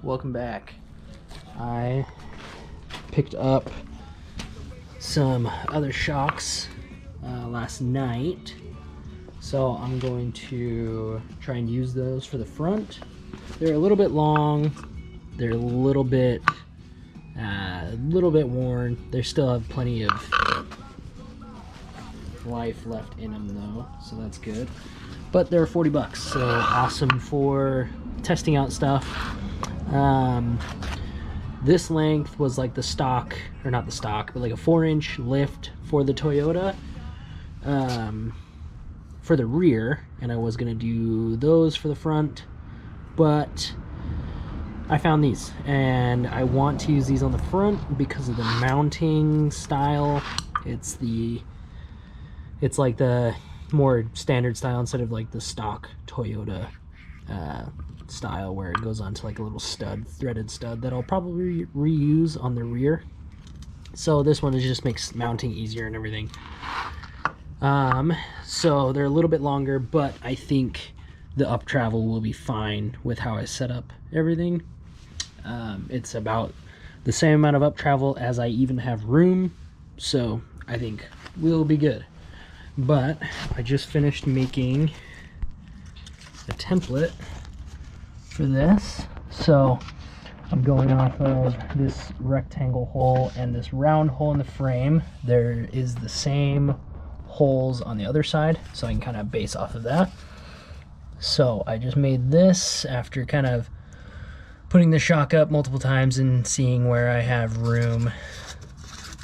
welcome back. I picked up some other shocks last night, so I'm going to try and use those for the front. They're a little bit long, they're a little bit worn. They still have plenty of life left in them though, so that's good. But they're 40 bucks, so awesome for testing out stuff. This length was like the stock, or not the stock, but like a 4-inch lift for the Toyota for the rear, and I was gonna do those for the front, but I found these and I want to use these on the front because of the mounting style. It's like the more standard style instead of like the stock Toyota style where it goes onto like a little stud, threaded stud that I'll probably reuse on the rear. So this one just makes mounting easier and everything. So they're a little bit longer, but I think the up travel will be fine with how I set up everything. It's about the same amount of up travel as I even have room, so I think we'll be good. But I just finished making a template for this, so I'm going off of this rectangle hole and this round hole in the frame. There is the same holes on the other side, so I can kind of base off of that. So I just made this after kind of putting the shock up multiple times and seeing where I have room.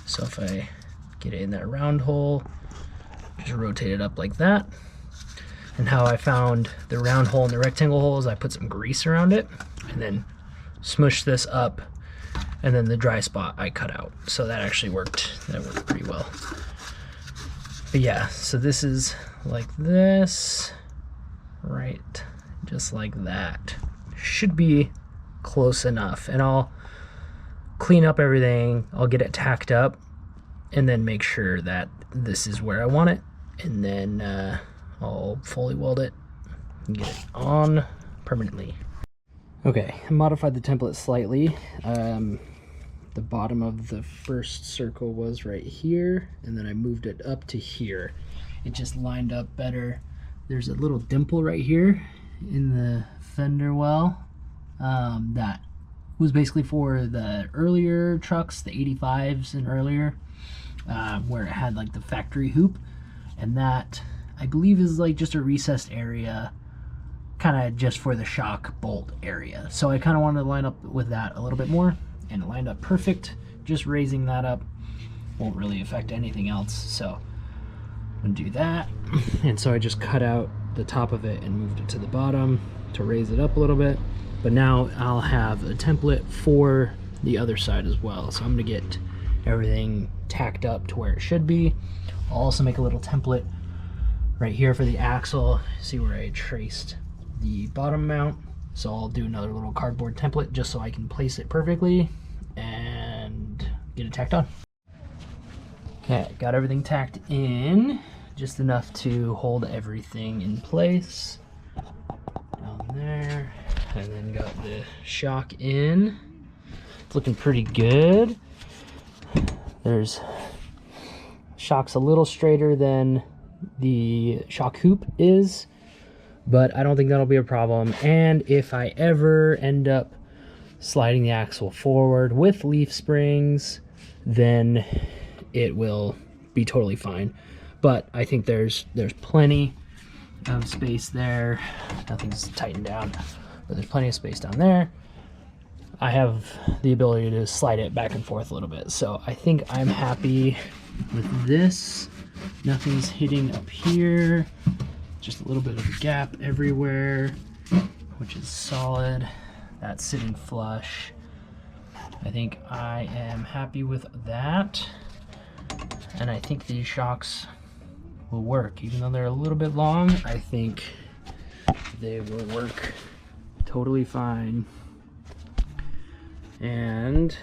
So if I get it in that round hole, just rotate it up like that. And how I found the round hole and the rectangle holes, I put some grease around it and then smushed this up, and then the dry spot I cut out. So that actually worked. That worked pretty well. But yeah, so this is like this, right? Just like that. Should be close enough. And I'll clean up everything. I'll get it tacked up and then make sure that this is where I want it. And then I'll fully weld it and get it on permanently. Okay, I modified the template slightly. The bottom of the first circle was right here, and then I moved it up to here. It just lined up better. There's a little dimple right here in the fender well that was basically for the earlier trucks, the 85s and earlier, where it had like the factory hoop. And that, I believe, is like just a recessed area, kind of just for the shock bolt area. So I kind of wanted to line up with that a little bit more, and it lined up perfect. Just raising that up won't really affect anything else. So I'm gonna do that. And so I just cut out the top of it and moved it to the bottom to raise it up a little bit. But now I'll have a template for the other side as well. So I'm gonna get everything tacked up to where it should be. I'll also make a little template right here for the axle. See where I traced the bottom mount? So I'll do another little cardboard template just so I can place it perfectly and get it tacked on. Okay, got everything tacked in, just enough to hold everything in place. Down there, and then got the shock in. It's looking pretty good. There's shock's a little straighter than the shock hoop is, but I don't think that'll be a problem. And if I ever end up sliding the axle forward with leaf springs, then it will be totally fine. But I think there's plenty of space there. Nothing's tightened down, but there's plenty of space down there. I have the ability to slide it back and forth a little bit, so I think I'm happy with this. Nothing's hitting up here, just a little bit of a gap everywhere, which is solid. That's sitting flush. I think I am happy with that, and I think these shocks will work. Even though they're a little bit long, I think they will work totally fine. And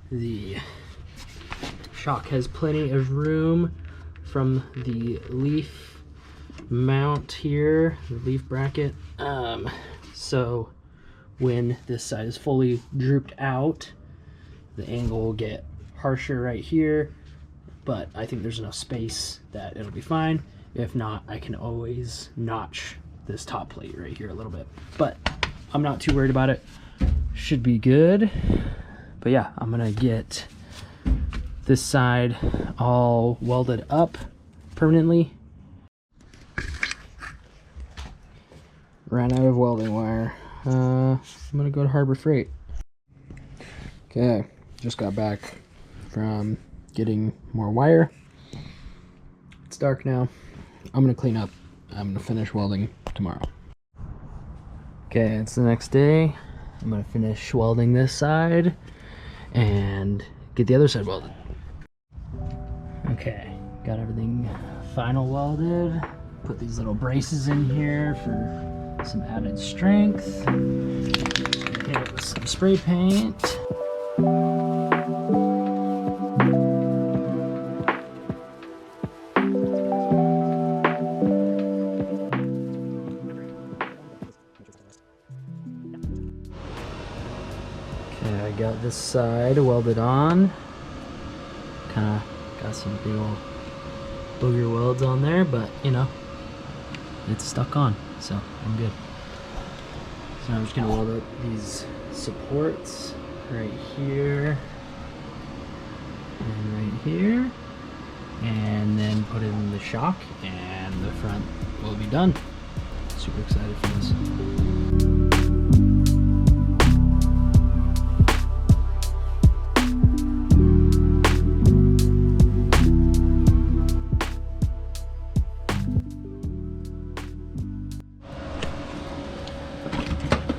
the shock has plenty of room from the leaf mount here, the leaf bracket. So when this side is fully drooped out, the angle will get harsher right here, but I think there's enough space that it'll be fine. If not, I can always notch this top plate right here a little bit, but I'm not too worried about it. Should be good. But yeah, I'm gonna get this side all welded up permanently. Ran out of welding wire. I'm gonna go to Harbor Freight. Okay, just got back from getting more wire. It's dark now. I'm gonna clean up. I'm gonna finish welding tomorrow. Okay, it's the next day. I'm gonna finish welding this side and get the other side welded. Okay, got everything final welded. Put these little braces in here for some added strength. Hit it with some spray paint. Okay, I got this side welded on. Kind of got some big old booger welds on there, but you know, it's stuck on, so I'm good. So I'm just gonna weld up these supports right here and right here, and then put in the shock, and the front will be done. Super excited for this.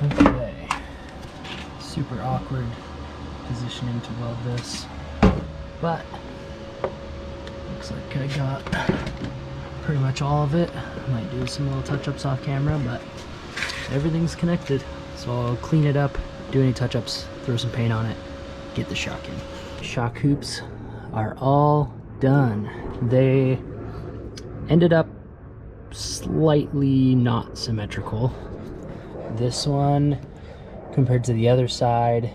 Okay, super awkward positioning to weld this, but looks like I got pretty much all of it. I might do some little touch-ups off camera, but everything's connected. So I'll clean it up, do any touch-ups, throw some paint on it, get the shock in. Shock hoops are all done. They ended up slightly not symmetrical. This one, compared to the other side,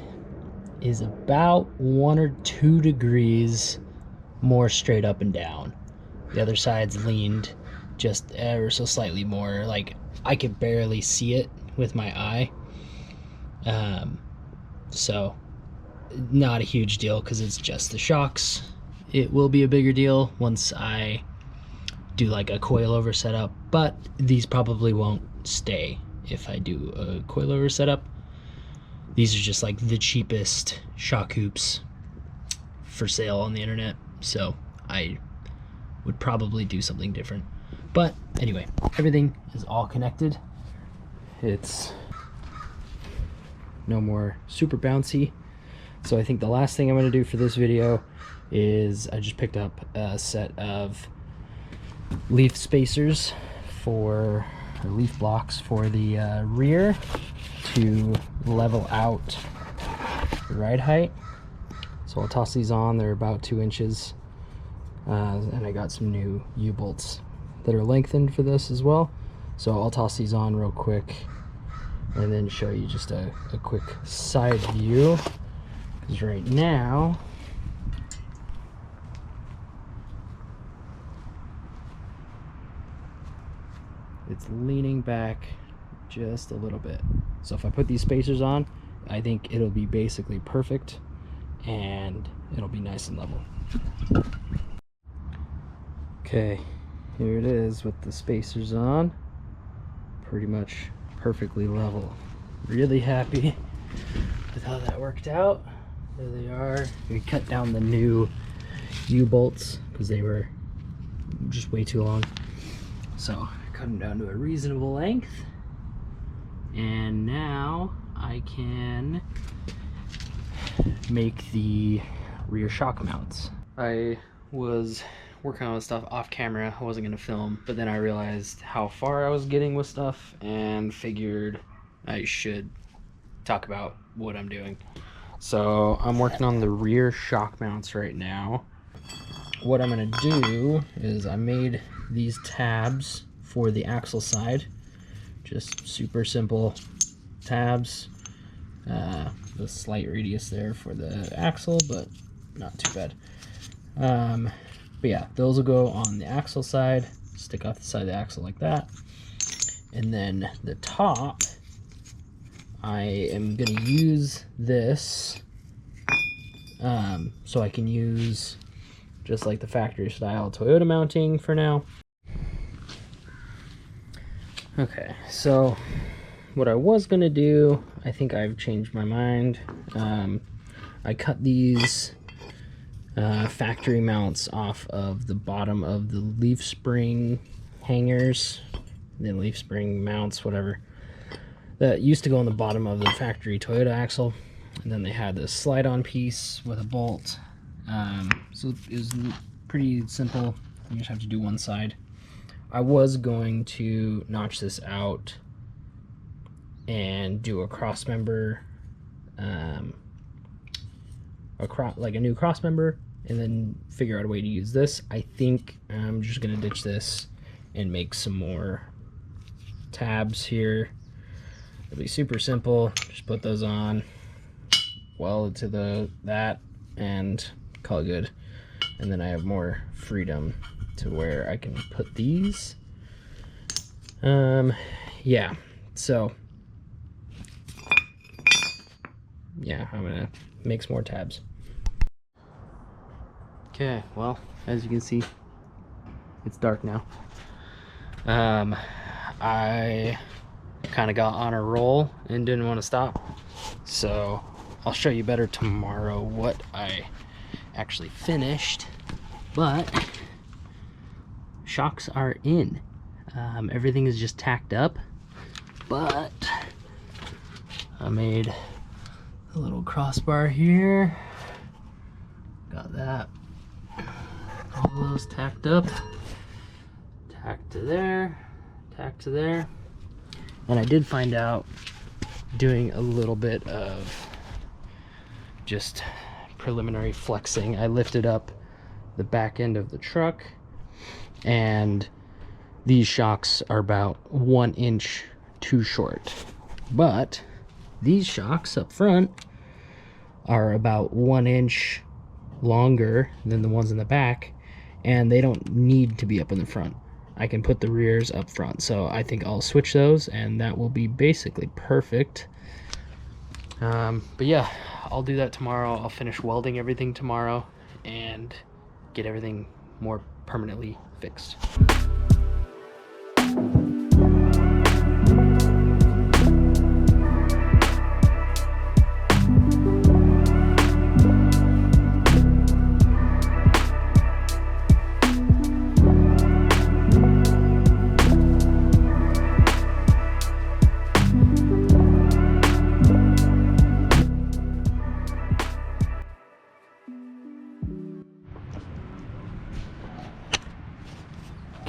is about 1 or 2 degrees more straight up and down. The other side's leaned just ever so slightly more. Like, I could barely see it with my eye. So not a huge deal because it's just the shocks. It will be a bigger deal once I do like a coilover setup, but these probably won't stay if I do a coilover setup. These are just like the cheapest shock hoops for sale on the internet, so I would probably do something different. But anyway, everything is all connected. It's no more super bouncy. So I think the last thing I'm going to do for this video is I just picked up a set of leaf spacers or leaf blocks for the rear to level out the ride height. So I'll toss these on. They're about 2 inches. And I got some new U-bolts that are lengthened for this as well. So I'll toss these on real quick and then show you just a quick side view. Because right now, it's leaning back just a little bit. So if I put these spacers on, I think it'll be basically perfect and it'll be nice and level. Okay, here it is with the spacers on. Pretty much perfectly level. Really happy with how that worked out. There they are. We cut down the new U-bolts because they were just way too long. So I cut them down to a reasonable length. And now I can make the rear shock mounts. I was working on stuff off camera. I wasn't gonna film, but then I realized how far I was getting with stuff and figured I should talk about what I'm doing. So I'm working on the rear shock mounts right now. What I'm gonna do is I made these tabs for the axle side. Just super simple tabs. The slight radius there for the axle, but not too bad. But yeah, those will go on the axle side, stick off the side of the axle like that. And then the top, I am going to use this so I can use just like the factory style Toyota mounting for now. Okay, so what I was going to do, I think I've changed my mind. I cut these factory mounts off of the bottom of the leaf spring hangers, the leaf spring mounts, whatever, that used to go on the bottom of the factory Toyota axle. And then they had this slide-on piece with a bolt. So it was pretty simple. You just have to do one side. I was going to notch this out and do a cross member, like a new cross member, and then figure out a way to use this. I think I'm just gonna ditch this and make some more tabs here. It'll be super simple. Just put those on, weld to that, and call it good. And then I have more freedom to where I can put these. Yeah, so yeah, I'm gonna make some more tabs. Okay, well, as you can see, it's dark now. I kind of got on a roll and didn't want to stop, so I'll show you better tomorrow what I actually finished. But shocks are in. Everything is just tacked up, but I made a little crossbar here. Got that. All those tacked up. Tacked to there. Tacked to there. And I did find out doing a little bit of just preliminary flexing. I lifted up the back end of the truck, and these shocks are about 1 inch too short, but these shocks up front are about 1 inch longer than the ones in the back, and they don't need to be up in the front. I can put the rears up front, so I think I'll switch those, and that will be basically perfect. But yeah, I'll do that tomorrow. I'll finish welding everything tomorrow and get everything more permanently fixed.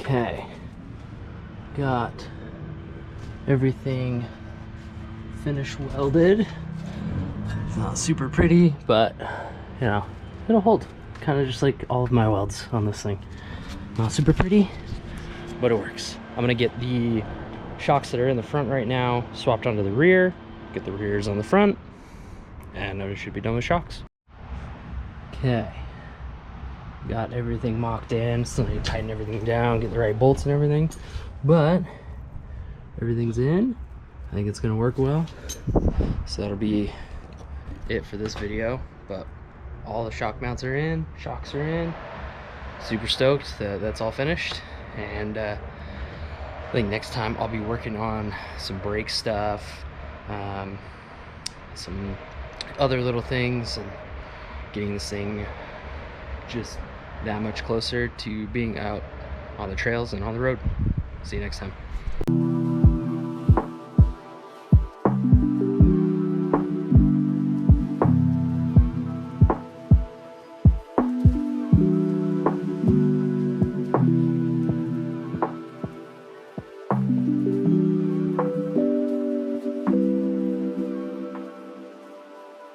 Okay, got everything finished welded. It's not super pretty, but you know, it'll hold. Kind of just like all of my welds on this thing. Not super pretty, but it works. I'm gonna get the shocks that are in the front right now swapped onto the rear, get the rears on the front, and I should be done with shocks. Okay. Got everything mocked in, so I tighten everything down, get the right bolts and everything, but everything's in. I think it's gonna work well, so that'll be it for this video. But all the shock mounts are in, shocks are in. Super stoked that that's all finished, and I think next time I'll be working on some brake stuff, some other little things, and getting this thing just that much closer to being out on the trails and on the road. See you next time.